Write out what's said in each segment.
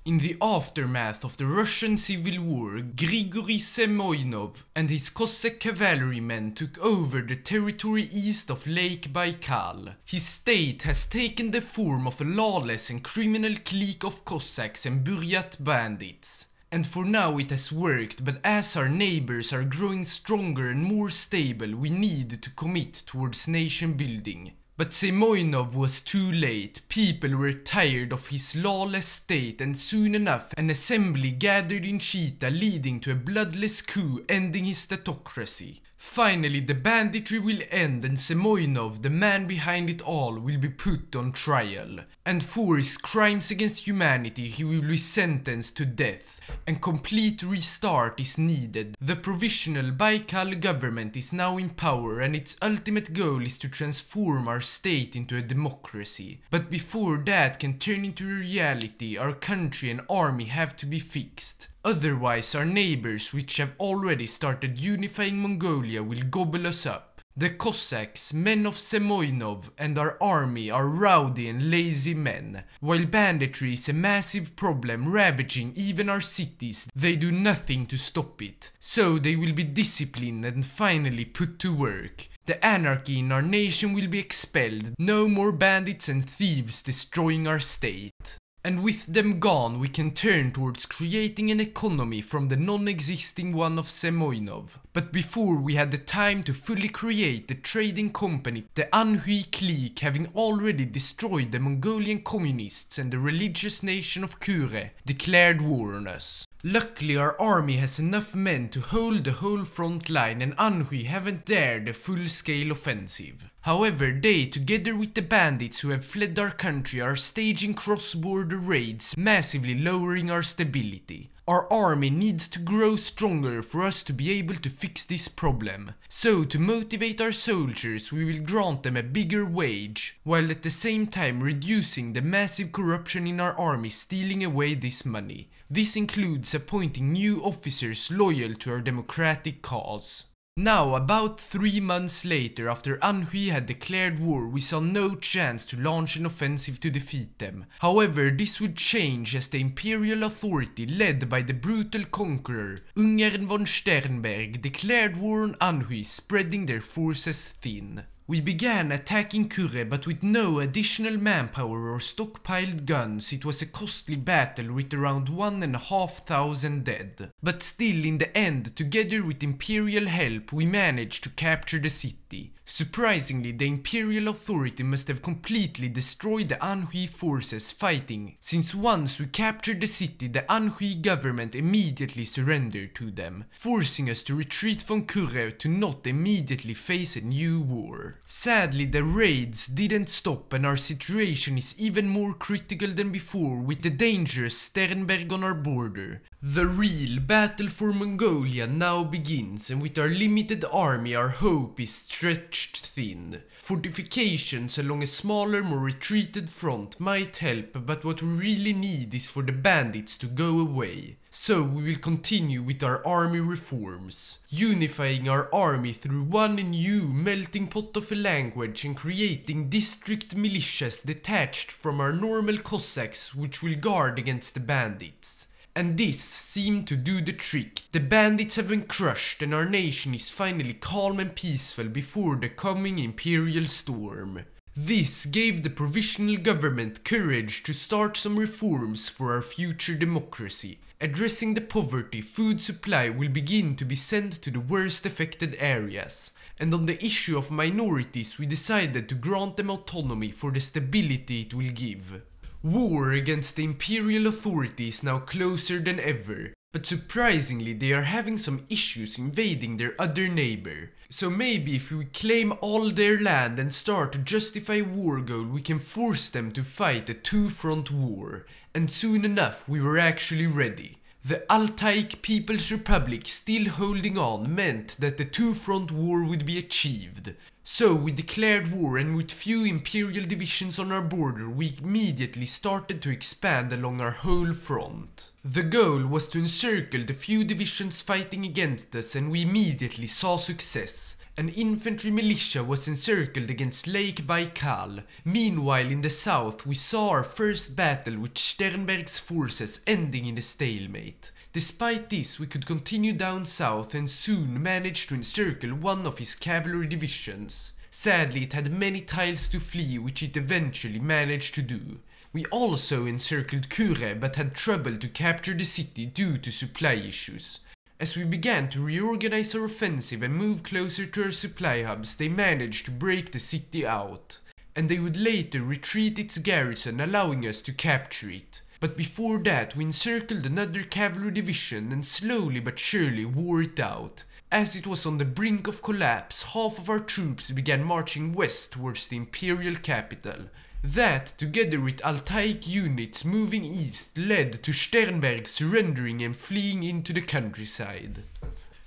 In the aftermath of the Russian Civil War, Grigory Semoynov and his Cossack cavalrymen took over the territory east of Lake Baikal. His state has taken the form of a lawless and criminal clique of Cossacks and Buryat bandits. And for now it has worked, but as our neighbors are growing stronger and more stable, we need to commit towards nation building. But Semoynov was too late. People were tired of his lawless state, and soon enough an assembly gathered in Chita, leading to a bloodless coup ending his statocracy. Finally the banditry will end, and Semoynov, the man behind it all, will be put on trial. And for his crimes against humanity he will be sentenced to death, and complete restart is needed. The provisional Baikal government is now in power, and its ultimate goal is to transform our state into a democracy. But before that can turn into a reality, our country and army have to be fixed. Otherwise our neighbors, which have already started unifying Mongolia, will gobble us up. The Cossacks, men of Semoynov, and our army are rowdy and lazy men. While banditry is a massive problem ravaging even our cities, they do nothing to stop it. So they will be disciplined and finally put to work. The anarchy in our nation will be expelled, no more bandits and thieves destroying our state. And with them gone, we can turn towards creating an economy from the non-existing one of Semoynov. But before we had the time to fully create the trading company, the Hoi4 clique, having already destroyed the Mongolian communists and the religious nation of Kure, declared war on us. Luckily our army has enough men to hold the whole front line, and Hoi4 haven't dared a full-scale offensive. However, they, together with the bandits who have fled our country, are staging cross-border raids, massively lowering our stability. Our army needs to grow stronger for us to be able to fix this problem. So, to motivate our soldiers, we will grant them a bigger wage, while at the same time reducing the massive corruption in our army stealing away this money. This includes appointing new officers loyal to our democratic cause. Now, about 3 months later, after Hoi4 had declared war, we saw no chance to launch an offensive to defeat them. However, this would change as the imperial authority, led by the brutal conqueror Ungern von Sternberg, declared war on Hoi4, spreading their forces thin. We began attacking Kure, but with no additional manpower or stockpiled guns. It was a costly battle with around 1,500 dead. But still, in the end, together with imperial help, we managed to capture the city. Surprisingly, the imperial authority must have completely destroyed the Hoi4 forces fighting, since once we captured the city, the Hoi4 government immediately surrendered to them, forcing us to retreat from Kure to not immediately face a new war. Sadly, the raids didn't stop, and our situation is even more critical than before, with the dangerous Sternberg on our border. The real battle for Mongolia now begins, and with our limited army our hope is stretched thin. Fortifications along a smaller, more retreated front might help, but what we really need is for the bandits to go away. So we will continue with our army reforms, unifying our army through one new melting pot of a language and creating district militias detached from our normal Cossacks, which will guard against the bandits. And this seemed to do the trick. The bandits have been crushed and our nation is finally calm and peaceful before the coming imperial storm. This gave the provisional government courage to start some reforms for our future democracy. Addressing the poverty, food supply will begin to be sent to the worst affected areas. And on the issue of minorities, we decided to grant them autonomy for the stability it will give. War against the imperial authority is now closer than ever, but surprisingly they are having some issues invading their other neighbor. So maybe if we claim all their land and start to justify war goal, we can force them to fight a two-front war. And soon enough we were actually ready. The Altaic People's Republic still holding on meant that the two-front war would be achieved. So we declared war, and with few imperial divisions on our border, we immediately started to expand along our whole front. The goal was to encircle the few divisions fighting against us, and we immediately saw success. An infantry militia was encircled against Lake Baikal. Meanwhile, in the south, we saw our first battle with Sternberg's forces ending in a stalemate. Despite this, we could continue down south and soon managed to encircle one of his cavalry divisions. Sadly, it had many tiles to flee, which it eventually managed to do. We also encircled Kure, but had trouble to capture the city due to supply issues. As we began to reorganize our offensive and move closer to our supply hubs, they managed to break the city out. And they would later retreat its garrison, allowing us to capture it. But before that, we encircled another cavalry division and slowly but surely wore it out. As it was on the brink of collapse, half of our troops began marching west towards the imperial capital. That, together with Altaic units moving east, led to Sternberg surrendering and fleeing into the countryside.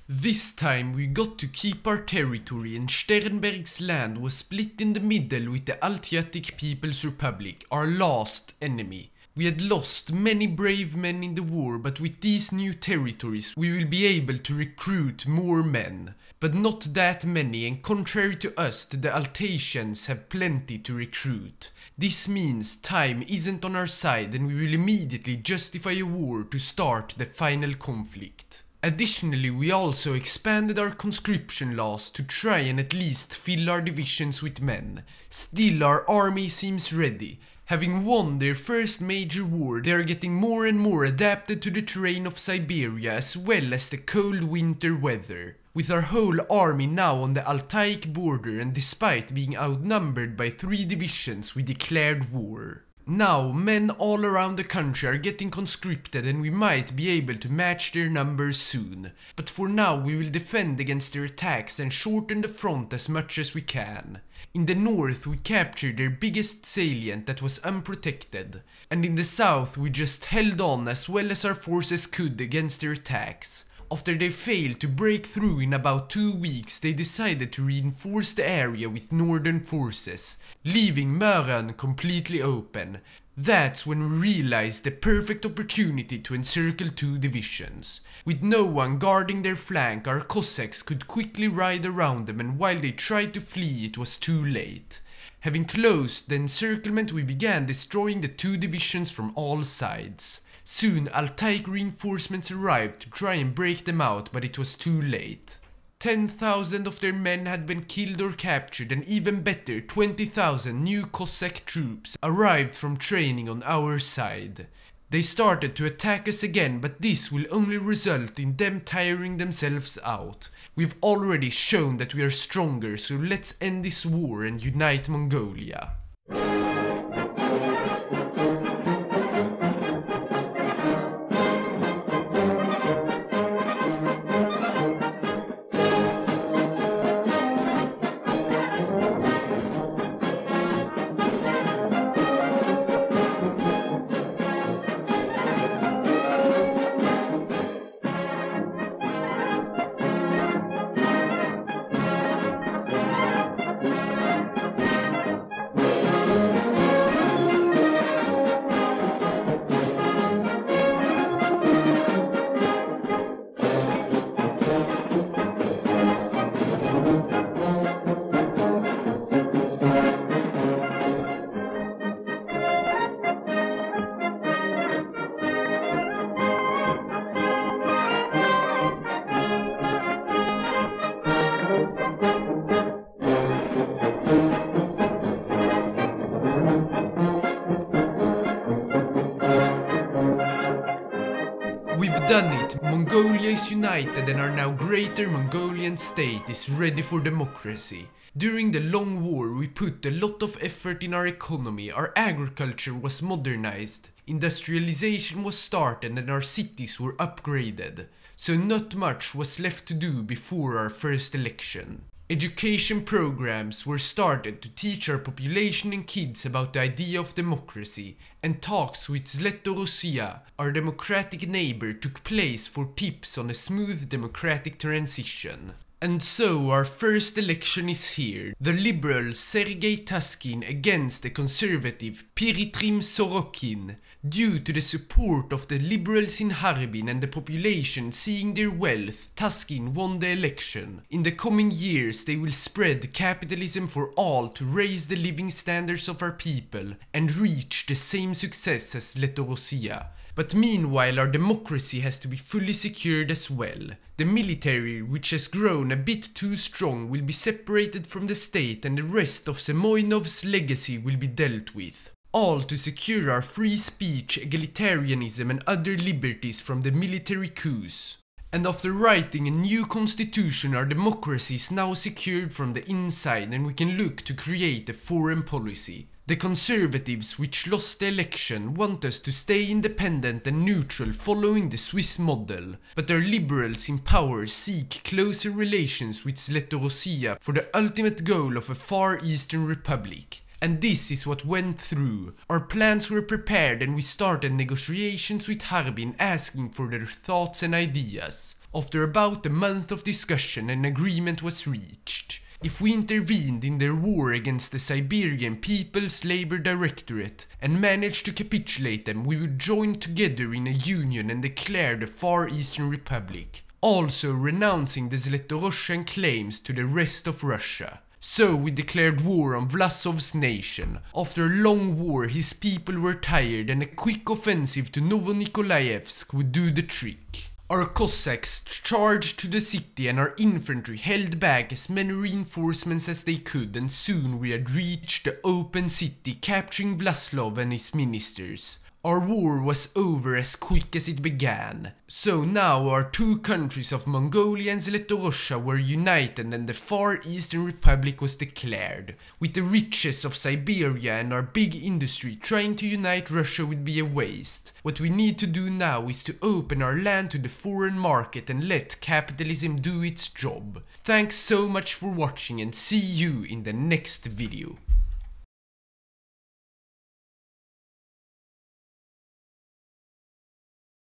This time we got to keep our territory, and Sternberg's land was split in the middle with the Altiatic People's Republic, our last enemy. We had lost many brave men in the war, but with these new territories we will be able to recruit more men. But not that many, and contrary to us, the Altatians have plenty to recruit. This means time isn't on our side, and we will immediately justify a war to start the final conflict. Additionally, we also expanded our conscription laws to try and at least fill our divisions with men. Still, our army seems ready. Having won their first major war, they are getting more and more adapted to the terrain of Siberia as well as the cold winter weather. With our whole army now on the Altaic border, and despite being outnumbered by 3 divisions, we declared war. Now, men all around the country are getting conscripted, and we might be able to match their numbers soon. But for now we will defend against their attacks and shorten the front as much as we can. In the north we captured their biggest salient that was unprotected, and in the south we just held on as well as our forces could against their attacks. After they failed to break through in about 2 weeks, they decided to reinforce the area with northern forces, leaving Mörön completely open. That's when we realized the perfect opportunity to encircle 2 divisions. With no one guarding their flank, our Cossacks could quickly ride around them, and while they tried to flee, it was too late. Having closed the encirclement, we began destroying the 2 divisions from all sides. Soon, Altaic reinforcements arrived to try and break them out, but it was too late. 10,000 of their men had been killed or captured, and even better, 20,000 new Cossack troops arrived from training on our side. They started to attack us again, but this will only result in them tiring themselves out. We've already shown that we are stronger, so let's end this war and unite Mongolia. We've done it! Mongolia is united, and our now greater Mongolian state is ready for democracy. During the long war we put a lot of effort in our economy, our agriculture was modernized, industrialization was started, and our cities were upgraded. So not much was left to do before our first election. Education programs were started to teach our population and kids about the idea of democracy, and talks with Zlatorosia, our democratic neighbor, took place for tips on a smooth democratic transition. And so our first election is here. The liberal Sergei Tuskin against the conservative Piritrim Sorokin. Due to the support of the liberals in Harbin and the population seeing their wealth, Taskin won the election. In the coming years they will spread capitalism for all to raise the living standards of our people and reach the same success as Letorosia. But meanwhile our democracy has to be fully secured as well. The military, which has grown a bit too strong, will be separated from the state and the rest of Semoynov's legacy will be dealt with. All to secure our free speech, egalitarianism and other liberties from the military coups. And after writing a new constitution, our democracy is now secured from the inside and we can look to create a foreign policy. The conservatives, which lost the election, want us to stay independent and neutral following the Swiss model, but our liberals in power seek closer relations with Letorosia for the ultimate goal of a Far Eastern Republic. And this is what went through. Our plans were prepared and we started negotiations with Harbin asking for their thoughts and ideas. After about a month of discussion, an agreement was reached. If we intervened in their war against the Siberian People's Labor Directorate and managed to capitulate them, we would join together in a union and declare the Far Eastern Republic, also renouncing the Zlatoroshan claims to the rest of Russia. So we declared war on Vlasov's nation. After a long war, his people were tired and a quick offensive to Novonikolayevsk would do the trick. Our Cossacks charged to the city and our infantry held back as many reinforcements as they could, and soon we had reached the open city, capturing Vlaslav and his ministers. Our war was over as quick as it began. So now our two countries of Mongolia and Zlatorosha were united and the Far Eastern Republic was declared. With the riches of Siberia and our big industry, trying to unite Russia would be a waste. What we need to do now is to open our land to the foreign market and let capitalism do its job. Thanks so much for watching and see you in the next video.